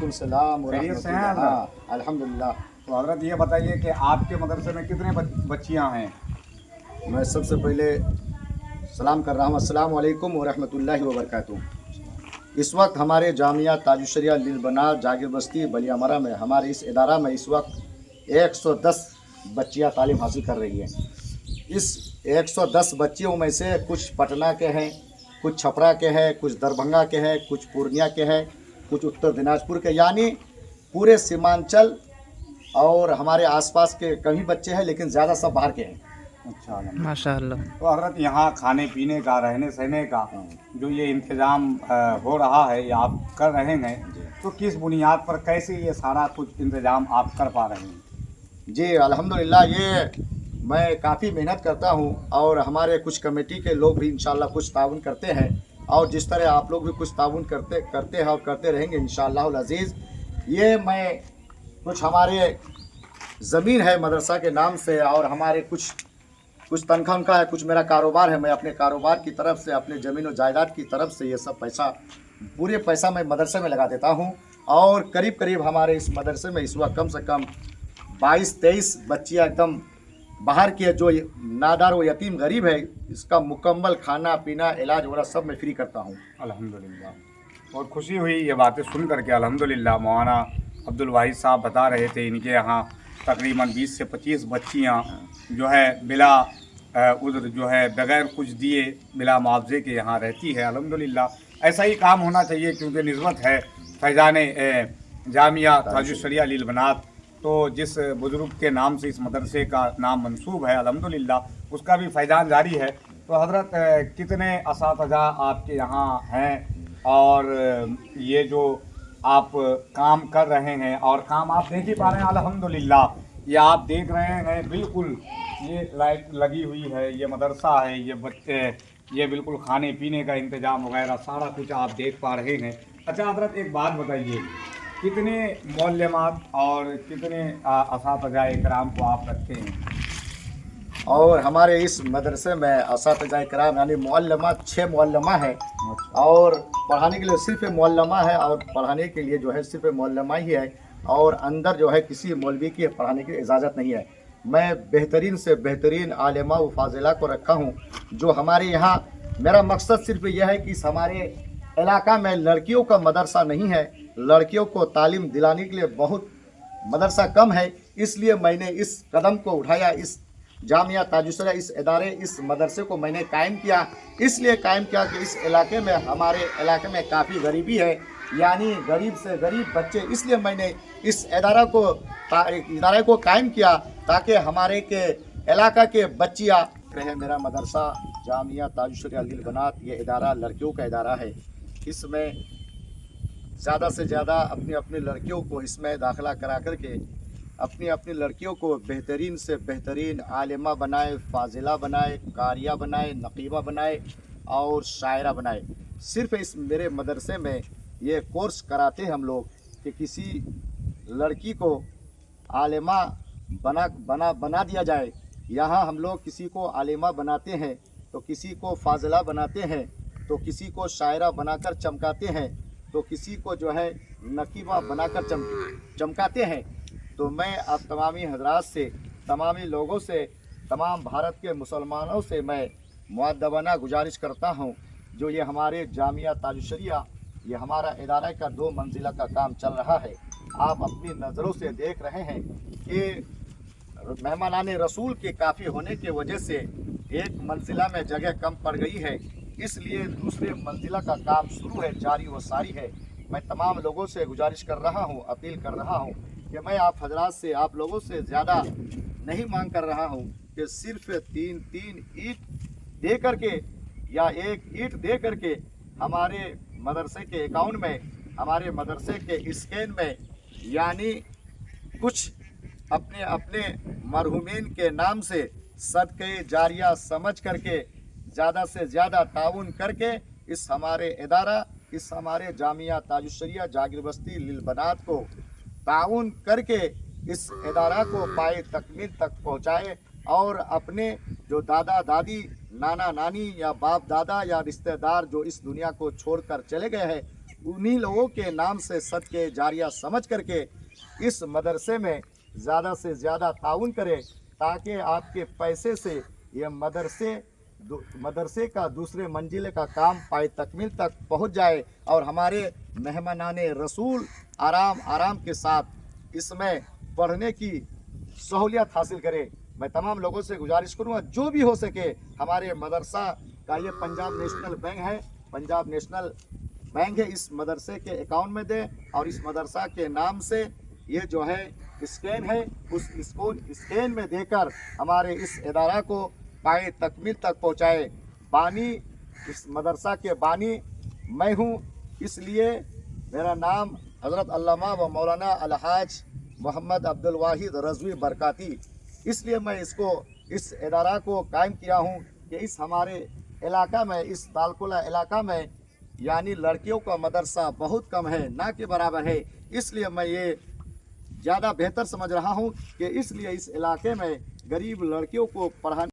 वालेकुम सलाम व खैरियत से हैं रहमतुल्लाह। हज़रत? हाँ, अल्हम्दुलिल्लाह। तो हज़रत ये बताइए कि आपके मदरसे में कितने बच्चियां हैं? मैं सबसे पहले सलाम कर रहा हूँ, अस्सलाम वालेकुम व रहमतुल्लाहि व बरकातुहू। इस वक्त हमारे जामिया ताजुश्शरिया लिलबनात जागिर बस्ती बलियामरा में हमारे इस इदारा में इस वक्त 110 बच्चियाँ तालीम हासिल कर रही हैं। इस 110 बच्चियों में से कुछ पटना के हैं, कुछ छपरा के हैं, कुछ दरभंगा के हैं, कुछ पूर्णिया के हैं, कुछ उत्तर दिनाजपुर के, यानी पूरे सीमांचल और हमारे आसपास के कई बच्चे हैं, लेकिन ज़्यादा सब बाहर के हैं। अच्छा, माशाअल्लाह। तो हज़रत यहाँ खाने पीने का, रहने सहने का जो ये इंतज़ाम हो रहा है या आप कर रहे हैं, तो किस बुनियाद पर कैसे ये सारा कुछ इंतज़ाम आप कर पा रहे हैं? जी अल्हम्दुलिल्लाह, ये मैं काफ़ी मेहनत करता हूँ और हमारे कुछ कमेटी के लोग भी इंशाअल्लाह कुछ ताउन करते हैं, और जिस तरह आप लोग भी कुछ ताउन करते हैं और करते रहेंगे इंशाअल्लाह अज़ीज़। ये मैं कुछ हमारे ज़मीन है मदरसा के नाम से, और हमारे कुछ तनख्वाह उनका है, कुछ मेरा कारोबार है। मैं अपने कारोबार की तरफ से, अपने ज़मीन और जायदाद की तरफ से ये सब पैसा, पूरे पैसा मैं मदरसे में लगा देता हूँ। और करीब करीब हमारे इस मदरसे में इस वक्त कम से कम 22-23 बच्चियाँ एकदम बाहर की है, जो नादार व यतीम गरीब है, इसका मुकम्मल खाना पीना इलाज वगैरह सब मैं फ्री करता हूँ। अल्हम्दुलिल्लाह, बहुत खुशी हुई ये बातें सुन करके। अल्हम्दुलिल्लाह, मौलाना अब्दुल वाहिद साहब बता रहे थे इनके यहाँ तकरीबन 20 से 25 बच्चियाँ जो है बिला उधर जो है बग़ैर कुछ दिए, बिला मुआवजे के यहाँ रहती है। अल्हम्दुलिल्लाह, ऐसा ही काम होना चाहिए, क्योंकि निस्बत है फैज़ान जामिया ताजुश्शरिया लिलबनात, तो जिस बुज़ुर्ग के नाम से इस मदरसे का नाम मंसूब है, अल्हम्दुलिल्लाह उसका भी फैज़ान जारी है। तो हज़रत कितने असातिज़ा आपके यहाँ हैं, और ये जो आप काम कर रहे हैं और काम आप देख ही पा रहे हैं अल्हम्दुलिल्लाह, ये आप देख रहे हैं बिल्कुल, ये लाइट लगी हुई है, ये मदरसा है, ये बच्चे, ये बिल्कुल खाने पीने का इंतज़ाम वगैरह सारा कुछ आप देख पा रहे हैं। अच्छा हज़रत, एक बात बताइए, कितने मौलमात और कितने असातिज़ा इकराम को आप रखते हैं? और हमारे इस मदरसे में असातिज़ा किराम यानी मुअल्लमा 6 मुअल्लमा है, और पढ़ाने के लिए सिर्फ मुअल्लमा है, और पढ़ाने के लिए जो है सिर्फ मुअल्लमा ही है, और अंदर जो है किसी मौलवी की पढ़ाने की इजाज़त नहीं है। मैं बेहतरीन से बेहतरीन आलिमा व फाजिला को रखा हूँ, जो हमारे यहाँ, मेरा मकसद सिर्फ यह है कि इस हमारे इलाका में लड़कियों का मदरसा नहीं है, लड़कियों को तालीम दिलाने के लिए बहुत मदरसा कम है, इसलिए मैंने इस कदम को उठाया। इस जामिया ताजुश्शरिया, इस इदारे, इस मदरसे को मैंने कायम किया, इसलिए कायम किया कि इस इलाके में, हमारे इलाके में काफ़ी गरीबी है, यानी गरीब से गरीब बच्चे, इसलिए मैंने इस इदारे को कायम किया ताकि हमारे के इलाका के बच्चियाँ रहे। मेरा मदरसा जामिया ताजुश्शरिया लिलबनात, ये इदारा लड़कियों का इदारा है। इसमें ज़्यादा से ज़्यादा अपनी अपनी लड़कियों को इसमें दाखिला करा करके अपनी अपनी लड़कियों को बेहतरीन से बेहतरीन आलिमा बनाए, फाजिला बनाए, कारिया बनाए, नकीबा बनाए और शायरा बनाए। सिर्फ इस मेरे मदरसे में ये कोर्स कराते हैं हम लोग कि किसी लड़की को आलिमा बना दिया जाए। यहाँ हम लोग किसी को आलिमा बनाते हैं, तो किसी को फाजिला बनाते हैं, तो किसी को शायरा बनाकर चमकाते हैं, तो किसी को जो है नकीबा बनाकर चमकाते हैं। तो मैं अब तमामी हजरात से, तमामी लोगों से, तमाम भारत के मुसलमानों से मैं मुअद्दबाना गुजारिश करता हूँ, जो ये हमारे जामिया ताजुश्शरिया, ये हमारा इदारा का 2 मंजिला का काम चल रहा है। आप अपनी नज़रों से देख रहे हैं कि मेहमानाने रसूल के काफ़ी होने की वजह से एक मंजिला में जगह कम पड़ गई है, इसलिए दूसरे मंजिला का काम शुरू है, जारी व सारी है। मैं तमाम लोगों से गुजारिश कर रहा हूँ, अपील कर रहा हूँ कि मैं आप हजरात से, आप लोगों से ज़्यादा नहीं मांग कर रहा हूँ कि सिर्फ 3 ईंट दे करके या 1 ईंट दे करके हमारे मदरसे के अकाउंट में, हमारे मदरसे के स्कैन में, यानी कुछ अपने अपने मरहूमीन के नाम से सदक़े जारिया समझ करके ज़्यादा से ज़्यादा ताउन करके इस हमारे इदारा, इस हमारे जामिया ताजुश्शरिया जागिर बस्ती लिलबनात को ताउन करके इस इदारा को पाए तकमील तक पहुँचाए, और अपने जो दादा दादी, नाना नानी या बाप दादा या रिश्तेदार जो इस दुनिया को छोड़कर चले गए हैं, उन्हीं लोगों के नाम से सदके जारिया समझ करके इस मदरसे में ज़्यादा से ज़्यादा ताउन करें, ताकि आपके पैसे से ये मदरसे का दूसरे मंजिले का काम पाए तकमील तक पहुंच जाए और हमारे मेहमानाने रसूल आराम आराम के साथ इसमें पढ़ने की सहूलियत हासिल करे। मैं तमाम लोगों से गुजारिश करूँगा जो भी हो सके हमारे मदरसा का ये पंजाब नेशनल बैंक है, पंजाब नेशनल बैंक है, इस मदरसे के अकाउंट में दे और इस मदरसा के नाम से ये जो है स्कैन है उस इसको स्कैन में देकर हमारे इस इदारा को पाए तकमील तक पहुँचाए। बानी इस मदरसा के बानी मैं हूँ, इसलिए मेरा नाम हज़रत अल्लामा व मौलाना अलहाज मोहम्मद अब्दुल वाहिद रज़वी बरकाती, इसलिए मैं इस इदारा को कायम किया हूँ कि इस हमारे इलाका में, इस तालकुला इलाका में यानी लड़कियों का मदरसा बहुत कम है, ना के बराबर है। इसलिए मैं ये ज़्यादा बेहतर समझ रहा हूँ कि इसलिए इस इलाके में गरीब लड़कियों को पढ़ाने